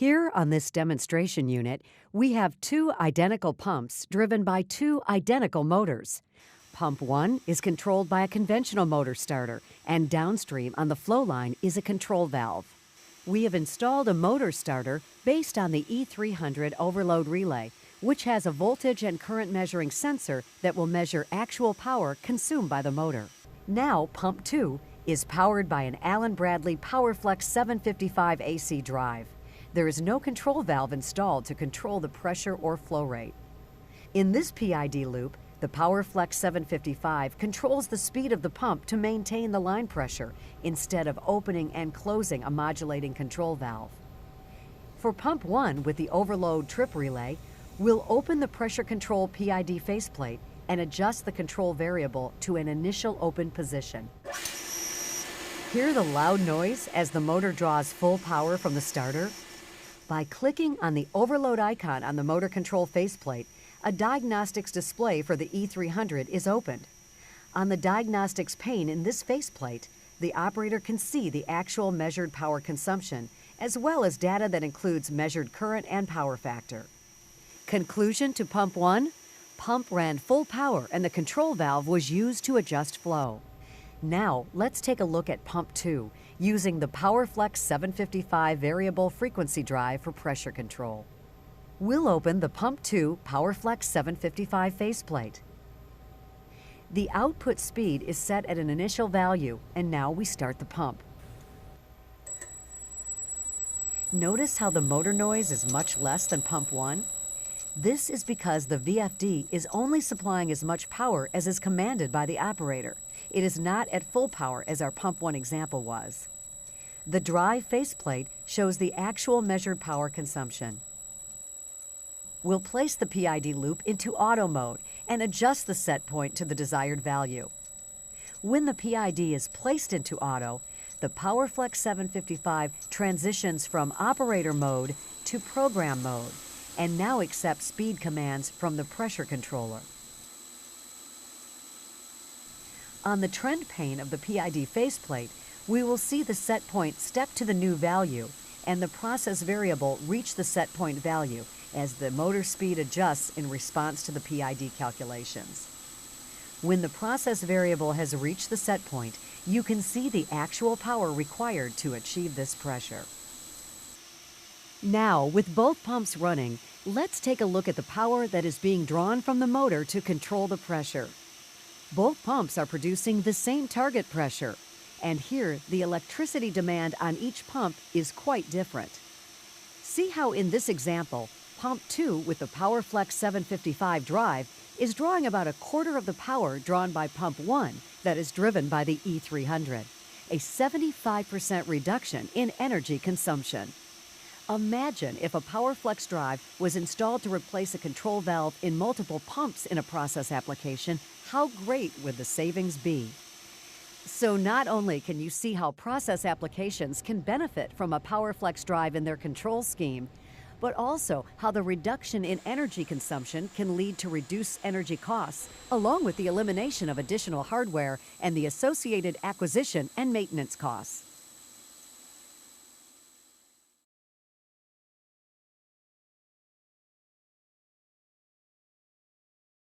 Here on this demonstration unit, we have two identical pumps driven by two identical motors. Pump 1 is controlled by a conventional motor starter, and downstream on the flow line is a control valve. We have installed a motor starter based on the E300 overload relay, which has a voltage and current measuring sensor that will measure actual power consumed by the motor. Now, Pump 2 is powered by an Allen Bradley PowerFlex 755 AC drive. There is no control valve installed to control the pressure or flow rate. In this PID loop, the PowerFlex 755 controls the speed of the pump to maintain the line pressure instead of opening and closing a modulating control valve. For Pump 1 with the overload trip relay, we'll open the pressure control PID faceplate and adjust the control variable to an initial open position. Hear the loud noise as the motor draws full power from the starter? By clicking on the overload icon on the motor control faceplate, a diagnostics display for the E300 is opened. On the diagnostics pane in this faceplate, the operator can see the actual measured power consumption, as well as data that includes measured current and power factor. Conclusion to Pump 1? Pump ran full power and the control valve was used to adjust flow. Now, let's take a look at Pump 2, using the PowerFlex 755 variable frequency drive for pressure control. We'll open the Pump 2 PowerFlex 755 faceplate. The output speed is set at an initial value, and now we start the pump. Notice how the motor noise is much less than Pump 1? This is because the VFD is only supplying as much power as is commanded by the operator. It is not at full power as our Pump 1 example was. The drive faceplate shows the actual measured power consumption. We'll place the PID loop into auto mode and adjust the set point to the desired value. When the PID is placed into auto, the PowerFlex 755 transitions from operator mode to program mode and now accepts speed commands from the pressure controller. On the trend pane of the PID faceplate, we will see the set point step to the new value and the process variable reach the set point value as the motor speed adjusts in response to the PID calculations. When the process variable has reached the set point, you can see the actual power required to achieve this pressure. Now, with both pumps running, let's take a look at the power that is being drawn from the motor to control the pressure. Both pumps are producing the same target pressure, and here the electricity demand on each pump is quite different. See how in this example, Pump 2 with the PowerFlex 755 drive is drawing about a quarter of the power drawn by Pump 1 that is driven by the E300, a 75% reduction in energy consumption. Imagine if a PowerFlex drive was installed to replace a control valve in multiple pumps in a process application. How great would the savings be? So not only can you see how process applications can benefit from a PowerFlex drive in their control scheme, but also how the reduction in energy consumption can lead to reduced energy costs, along with the elimination of additional hardware and the associated acquisition and maintenance costs.